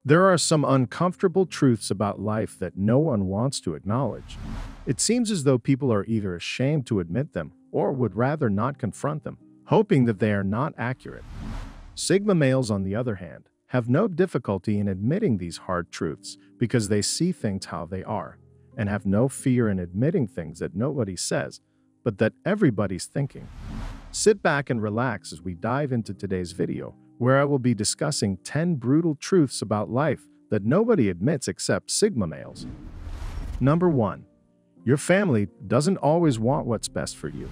There are some uncomfortable truths about life that no one wants to acknowledge. It seems as though people are either ashamed to admit them or would rather not confront them, hoping that they are not accurate. Sigma males, on the other hand, have no difficulty in admitting these hard truths because they see things how they are, and have no fear in admitting things that nobody says, but that everybody's thinking. Sit back and relax as we dive into today's video, where I will be discussing 10 brutal truths about life that nobody admits except Sigma males. Number 1. Your family doesn't always want what's best for you.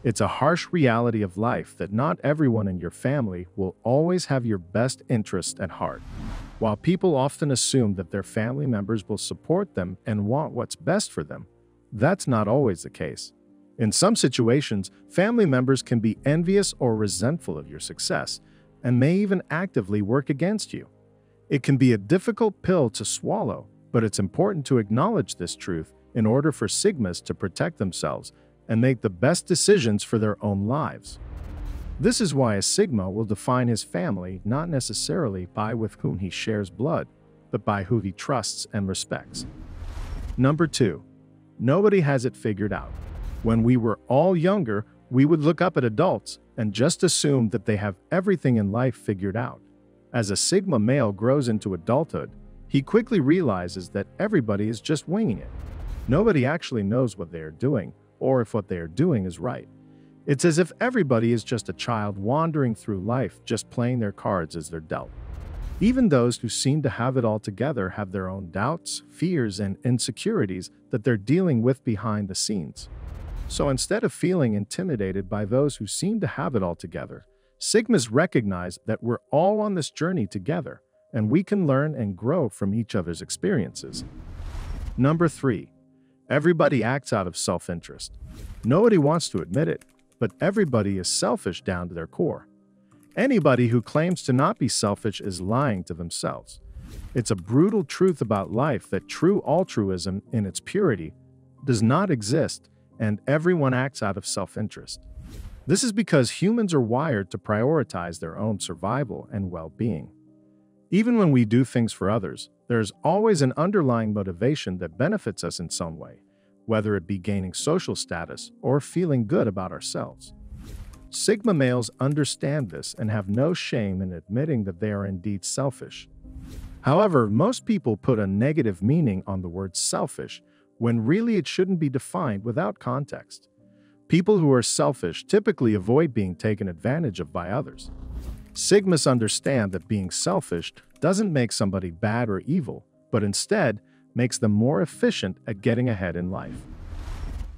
It's a harsh reality of life that not everyone in your family will always have your best interest at heart. While people often assume that their family members will support them and want what's best for them, that's not always the case. In some situations, family members can be envious or resentful of your success, and may even actively work against you. It can be a difficult pill to swallow, but it's important to acknowledge this truth in order for Sigmas to protect themselves and make the best decisions for their own lives. This is why a Sigma will define his family not necessarily by with whom he shares blood, but by who he trusts and respects. Number 2. Nobody has it figured out. When we were all younger, we would look up at adults and just assume that they have everything in life figured out. As a Sigma male grows into adulthood, he quickly realizes that everybody is just winging it. Nobody actually knows what they are doing, or if what they are doing is right. It's as if everybody is just a child wandering through life, just playing their cards as they're dealt. Even those who seem to have it all together have their own doubts, fears, and insecurities that they're dealing with behind the scenes. So instead of feeling intimidated by those who seem to have it all together, Sigmas recognize that we're all on this journey together, and we can learn and grow from each other's experiences. Number 3. Everybody acts out of self-interest. Nobody wants to admit it, but everybody is selfish down to their core. Anybody who claims to not be selfish is lying to themselves. It's a brutal truth about life that true altruism in its purity does not exist, and everyone acts out of self-interest. This is because humans are wired to prioritize their own survival and well-being. Even when we do things for others, there's always an underlying motivation that benefits us in some way, whether it be gaining social status or feeling good about ourselves. Sigma males understand this and have no shame in admitting that they are indeed selfish. However, most people put a negative meaning on the word selfish, when really it shouldn't be defined without context. People who are selfish typically avoid being taken advantage of by others. Sigmas understand that being selfish doesn't make somebody bad or evil, but instead makes them more efficient at getting ahead in life.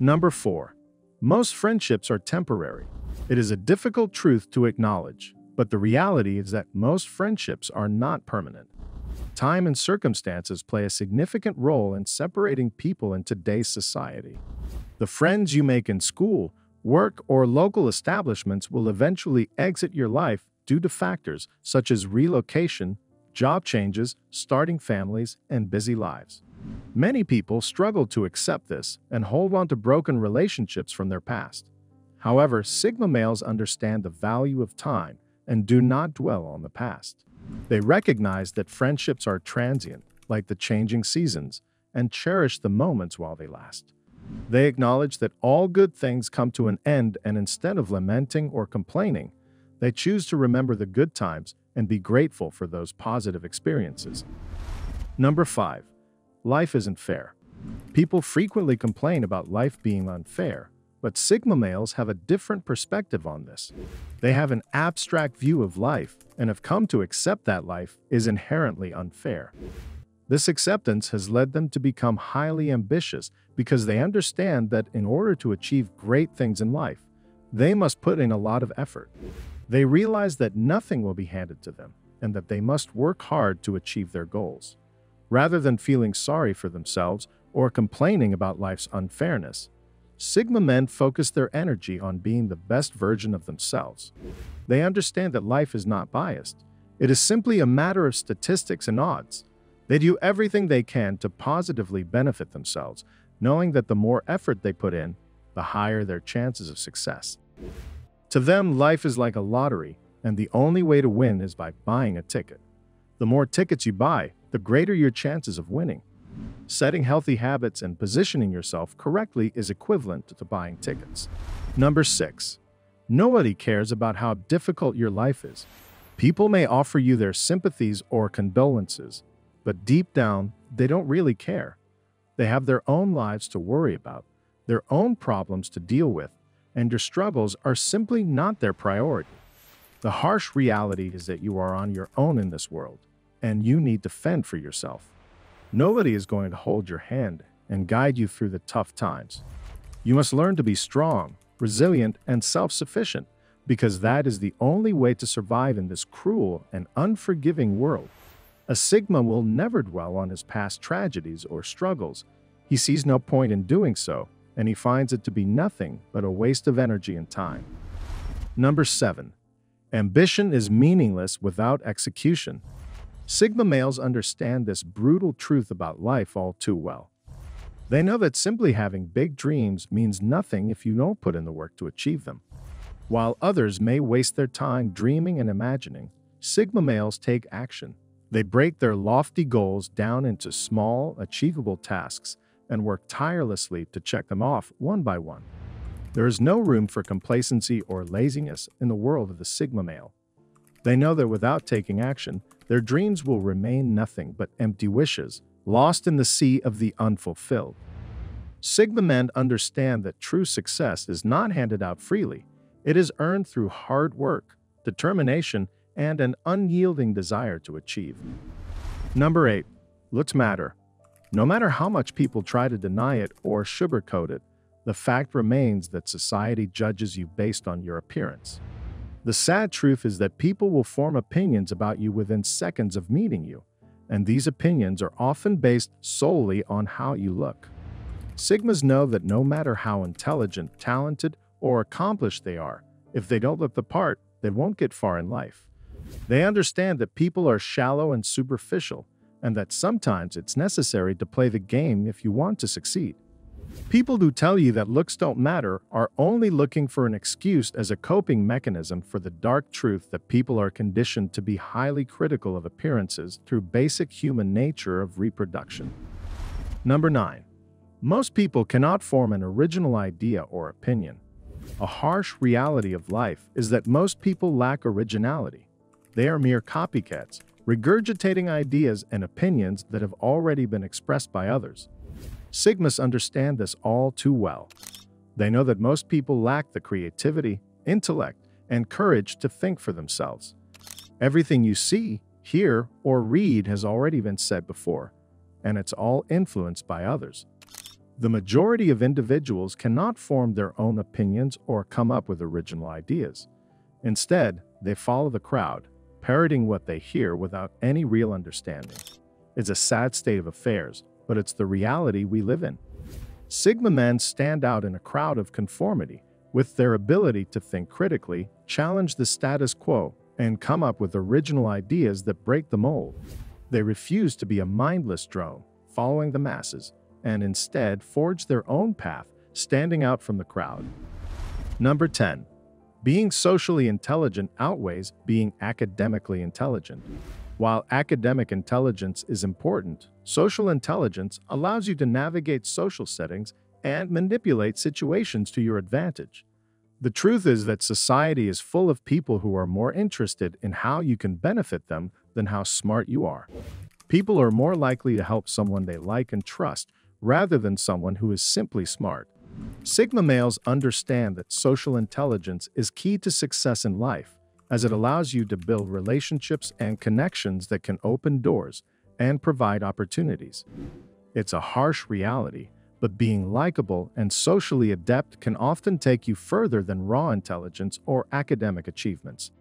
Number 4. Most friendships are temporary. It is a difficult truth to acknowledge, but the reality is that most friendships are not permanent. Time and circumstances play a significant role in separating people in today's society. The friends you make in school, work, or local establishments will eventually exit your life due to factors such as relocation, job changes, starting families, and busy lives. Many people struggle to accept this and hold on to broken relationships from their past. However, Sigma males understand the value of time and do not dwell on the past. They recognize that friendships are transient, like the changing seasons, and cherish the moments while they last. They acknowledge that all good things come to an end, and instead of lamenting or complaining, they choose to remember the good times and be grateful for those positive experiences. Number 5. Life isn't fair. People frequently complain about life being unfair, but Sigma males have a different perspective on this. They have an abstract view of life and have come to accept that life is inherently unfair. This acceptance has led them to become highly ambitious because they understand that in order to achieve great things in life, they must put in a lot of effort. They realize that nothing will be handed to them and that they must work hard to achieve their goals. Rather than feeling sorry for themselves or complaining about life's unfairness, Sigma men focus their energy on being the best version of themselves. They understand that life is not biased. It is simply a matter of statistics and odds. They do everything they can to positively benefit themselves, knowing that the more effort they put in, the higher their chances of success. To them, life is like a lottery, and the only way to win is by buying a ticket. The more tickets you buy, the greater your chances of winning. Setting healthy habits and positioning yourself correctly is equivalent to buying tickets. Number 6. Nobody cares about how difficult your life is. People may offer you their sympathies or condolences, but deep down, they don't really care. They have their own lives to worry about, their own problems to deal with, and your struggles are simply not their priority. The harsh reality is that you are on your own in this world, and you need to fend for yourself. Nobody is going to hold your hand and guide you through the tough times. You must learn to be strong, resilient, and self-sufficient, because that is the only way to survive in this cruel and unforgiving world. A Sigma will never dwell on his past tragedies or struggles. He sees no point in doing so, and he finds it to be nothing but a waste of energy and time. Number 7. Ambition is meaningless without execution. Sigma males understand this brutal truth about life all too well. They know that simply having big dreams means nothing if you don't put in the work to achieve them. While others may waste their time dreaming and imagining, Sigma males take action. They break their lofty goals down into small, achievable tasks and work tirelessly to check them off one by one. There is no room for complacency or laziness in the world of the Sigma male. They know that without taking action, their dreams will remain nothing but empty wishes, lost in the sea of the unfulfilled. Sigma men understand that true success is not handed out freely. It is earned through hard work, determination, and an unyielding desire to achieve. Number 8. Looks matter. No matter how much people try to deny it or sugarcoat it, the fact remains that society judges you based on your appearance. The sad truth is that people will form opinions about you within seconds of meeting you, and these opinions are often based solely on how you look. Sigmas know that no matter how intelligent, talented, or accomplished they are, if they don't look the part, they won't get far in life. They understand that people are shallow and superficial, and that sometimes it's necessary to play the game if you want to succeed. People who tell you that looks don't matter are only looking for an excuse as a coping mechanism for the dark truth that people are conditioned to be highly critical of appearances through basic human nature of reproduction. Number 9. Most people cannot form an original idea or opinion. A harsh reality of life is that most people lack originality. They are mere copycats, regurgitating ideas and opinions that have already been expressed by others. Sigmas understand this all too well. They know that most people lack the creativity, intellect, and courage to think for themselves. Everything you see, hear, or read has already been said before, and it's all influenced by others. The majority of individuals cannot form their own opinions or come up with original ideas. Instead, they follow the crowd, parroting what they hear without any real understanding. It's a sad state of affairs, but it's the reality we live in. Sigma men stand out in a crowd of conformity, with their ability to think critically, challenge the status quo, and come up with original ideas that break the mold. They refuse to be a mindless drone, following the masses, and instead forge their own path, standing out from the crowd. Number 10. Being socially intelligent outweighs being academically intelligent. While academic intelligence is important, social intelligence allows you to navigate social settings and manipulate situations to your advantage. The truth is that society is full of people who are more interested in how you can benefit them than how smart you are. People are more likely to help someone they like and trust rather than someone who is simply smart. Sigma males understand that social intelligence is key to success in life, as it allows you to build relationships and connections that can open doors and provide opportunities. It's a harsh reality, but being likable and socially adept can often take you further than raw intelligence or academic achievements.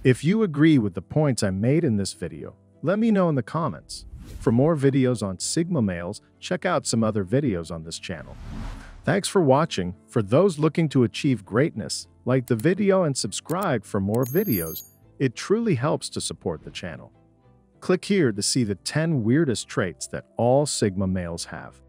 If you agree with the points I made in this video, let me know in the comments. For more videos on Sigma males, check out some other videos on this channel. Thanks for watching. For those looking to achieve greatness, like the video and subscribe for more videos. It truly helps to support the channel. Click here to see the 10 weirdest traits that all Sigma males have.